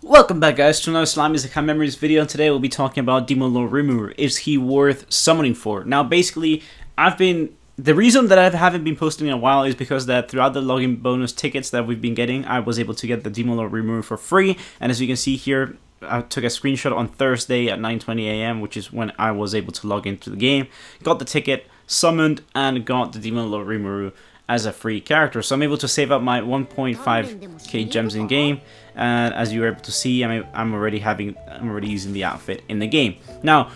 Welcome back, guys, to another Slime Isekai Memories video. Today we'll be talking about Demon Lord Rimuru. Is he worth summoning for? Now, basically, the reason that I haven't been posting in a while is because that throughout the login bonus tickets that we've been getting, I was able to get the Demon Lord Rimuru for free. And as you can see here, I took a screenshot on Thursday at 9:20 AM, which is when I was able to log into the game, got the ticket, summoned, and got the Demon Lord Rimuru as a free character. So I'm able to save up my 1.5k gems in game, and as you were able to see, I'm already using the outfit in the game. Now,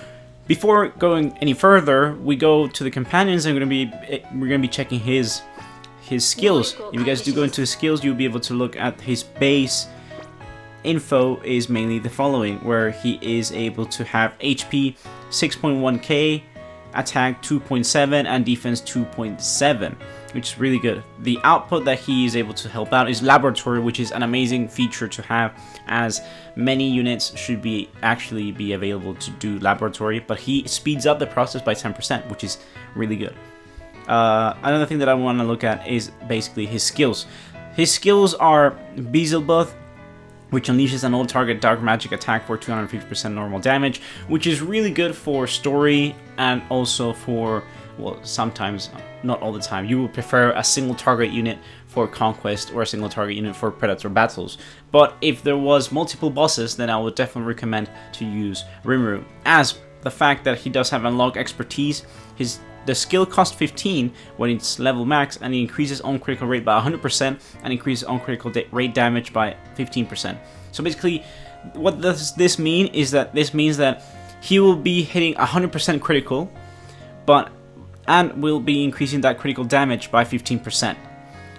before going any further, we go to the companions, and we're gonna be checking his skills. If you guys do go into his skills, you'll be able to look at his base info is mainly the following, where he is able to have HP 6.1k, attack 2.7, and defense 2.7, which is really good. The output that he is able to help out is laboratory, which is an amazing feature to have, as many units should actually be available to do laboratory, but he speeds up the process by 10%, which is really good. Another thing that I want to look at is basically his skills. His skills are Beelzebub, which unleashes an all-target dark magic attack for 250% normal damage, which is really good for story and also for, well, sometimes, not all the time. You would prefer a single target unit for conquest or a single target unit for predator battles. But if there was multiple bosses, then I would definitely recommend to use Rimuru, as the fact that he does have unlocked expertise. The skill costs 15 when it's level max, and he increases on critical rate by 100% and increases on critical rate damage by 15%. So basically, what does this mean is that this means that he will be hitting 100% critical, and will be increasing that critical damage by 15%.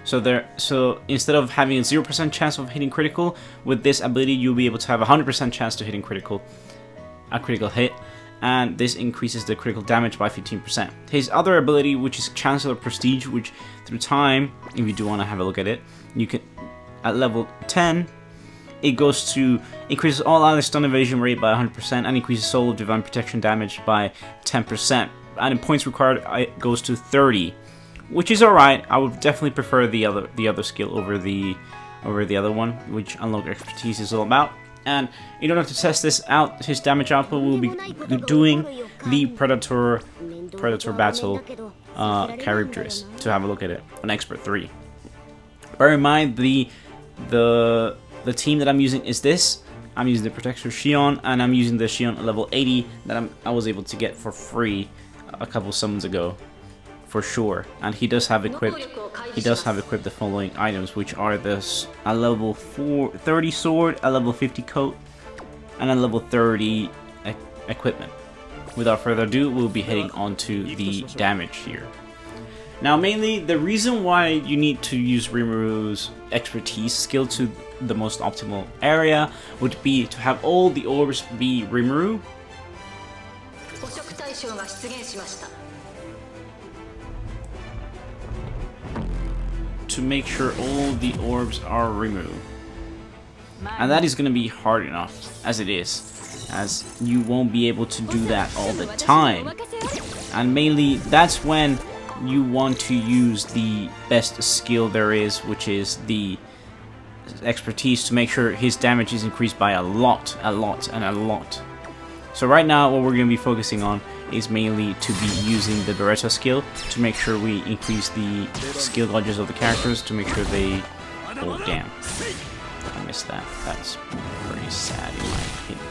So instead of having a 0% chance of hitting critical, with this ability you'll be able to have a 100% chance to hitting a critical hit. And this increases the critical damage by 15%. His other ability, which is Chancellor Prestige, which through time, if you do want to have a look at it, you can, at level 10, it goes to increases all other stun evasion rate by 100% and increases Soul of Divine Protection damage by 10%. And in points required, it goes to 30, which is alright. I would definitely prefer the other skill over the other one, which Unlock Expertise is all about. And in order to test this out, his damage output will be doing the Predator Battle Charybdis to have a look at it on Expert 3. Bear in mind, the team that I'm using is this. I'm using the Protector Shion, and I'm using the Shion level 80 that I was able to get for free a couple summons ago, for sure. And he does have equipped the following items, which are a level 30 sword, a level 50 coat, and a level 30 equipment. Without further ado, we'll be heading on to the damage here. Now, mainly, the reason why you need to use Rimuru's expertise skill to the most optimal area would be to have all the orbs be Rimuru. To make sure all the orbs are Rimuru. And that is going to be hard enough as it is, as you won't be able to do that all the time. And mainly, that's when you want to use the best skill there is, which is the expertise, to make sure his damage is increased by a lot. So right now, what we're going to be focusing on is mainly to be using the Beretta skill to make sure we increase the skill dodges of the characters, to make sure they... Oh, damn. I missed that. That's pretty sad in my opinion.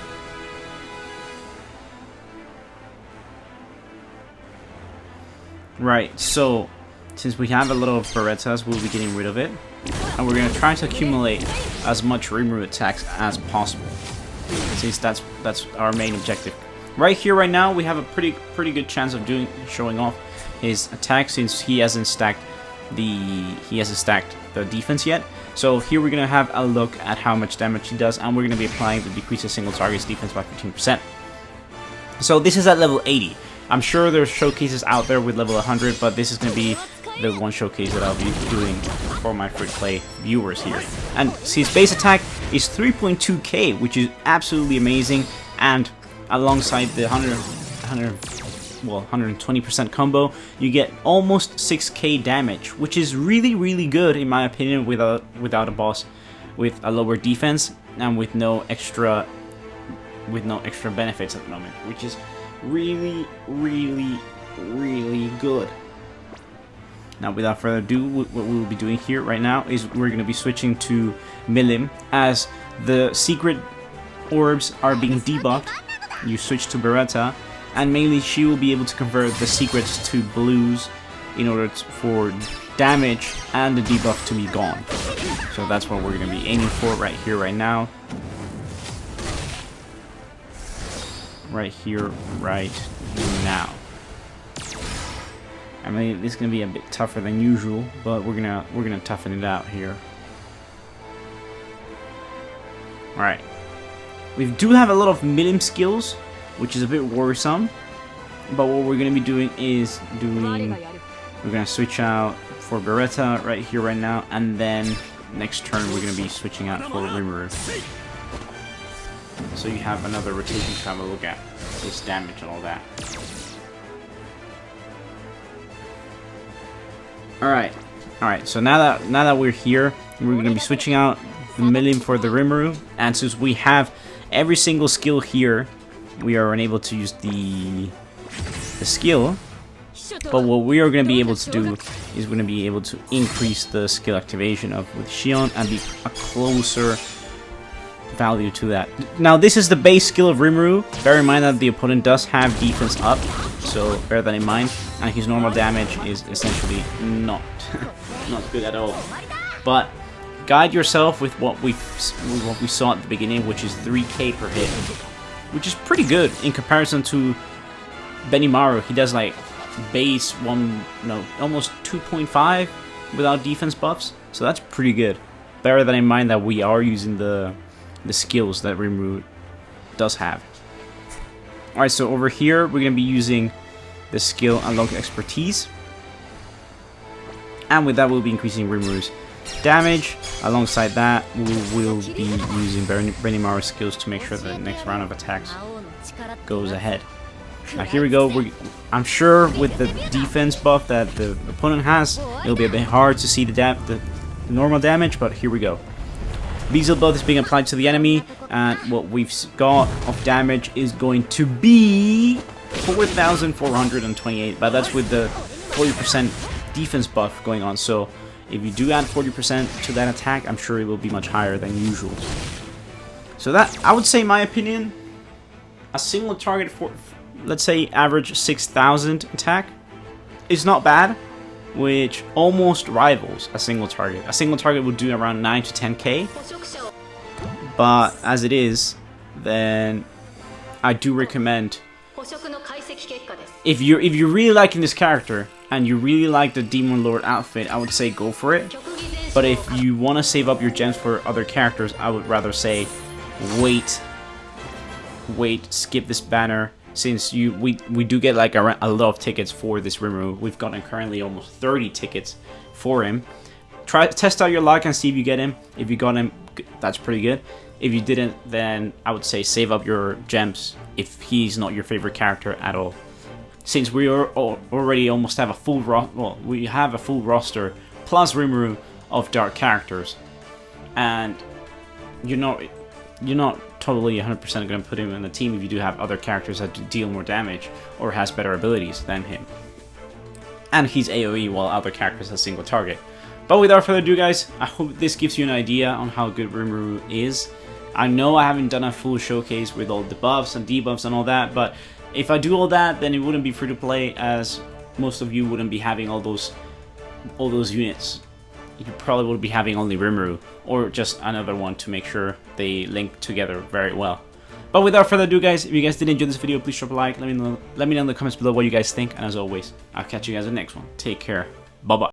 Right, so since we have a lot of Berettas, we'll be getting rid of it. And we're going to try to accumulate as much Rimuru attacks as possible, since that's our main objective. Right here, right now, we have a pretty good chance of showing off his attack, since he hasn't stacked the defense yet. So here we're gonna have a look at how much damage he does, and we're gonna be applying the decrease of single target's defense by 15%. So this is at level 80. I'm sure there's showcases out there with level 100, but this is gonna be the one showcase that I'll be doing for my free-to-play viewers here. And his base attack is 3.2k, which is absolutely amazing, and alongside the 120% combo, you get almost 6k damage, which is really good in my opinion without a boss with a lower defense and with no extra benefits at the moment, which is really good. Now, without further ado, what we'll be doing here right now is we're going to be switching to Milim as the secret orbs are being debuffed. You switch to Beretta, and mainly she will be able to convert the secrets to blues in order for damage and the debuff to be gone. So that's what we're going to be aiming for right here, right now. Right here, right now. I mean, it's gonna be a bit tougher than usual, but we're gonna toughen it out here. All right, we do have a lot of Milim skills, which is a bit worrisome. But what we're gonna be doing is we're gonna switch out for Beretta right here, right now, and then next turn we're gonna be switching out for Rimuru. So you have another rotation to have a look at this damage and all that. Alright, so now that we're here, we're going to be switching out the Milim for the Rimuru, and since we have every single skill here, we are unable to use the skill, but what we are going to be able to do is we're going to be able to increase the skill activation of with Shion and be a closer value to that. Now, this is the base skill of Rimuru. Bear in mind that the opponent does have defense up, so bear that in mind. And his normal damage is essentially not good at all. But guide yourself with what we saw at the beginning, which is 3k per hit, which is pretty good in comparison to Benimaru. He does like base almost 2.5 without defense buffs, so that's pretty good. Bear that in mind that we are using the skills that Rimuru does have. Alright, so over here we're going to be using the skill Unlock Expertise, and with that we'll be increasing Rimuru's damage. Alongside that we will be using Benimaru's skills to make sure that the next round of attacks goes ahead. Now here we go. I'm sure with the defense buff that the opponent has, it'll be a bit hard to see the normal damage, but here we go. Beazle buff is being applied to the enemy, and what we've got of damage is going to be 4,428, but that's with the 40% defense buff going on. So if you do add 40% to that attack, I'm sure it will be much higher than usual. So that, I would say, in my opinion, a single target for, let's say, average 6,000 attack is not bad, which almost rivals a single target. A single target would do around 9 to 10k, but as it is, then I do recommend, if you're really liking this character and you really like the Demon Lord outfit, I would say go for it. But if you want to save up your gems for other characters, I would rather say wait, skip this banner. Since we do get like a lot of tickets for this Rimuru. We've gotten currently almost 30 tickets for him. Test out your luck and see if you get him. If you got him, that's pretty good. If you didn't, then I would say save up your gems if he's not your favorite character at all. Since we already almost have a full we have a full roster plus Rimuru of dark characters, and you're not totally 100% going to put him in the team if you do have other characters that deal more damage or has better abilities than him. And he's AoE while other characters have single target. But without further ado, guys, I hope this gives you an idea on how good Rimuru is. I know I haven't done a full showcase with all the buffs and debuffs and all that, but if I do all that, then it wouldn't be free to play, as most of you wouldn't be having all those units. You probably would be having only Rimuru, or just another one to make sure they link together very well. But without further ado, guys, if you guys did enjoy this video, please drop a like. Let me know in the comments below what you guys think, and as always, I'll catch you guys in the next one. Take care. Bye-bye.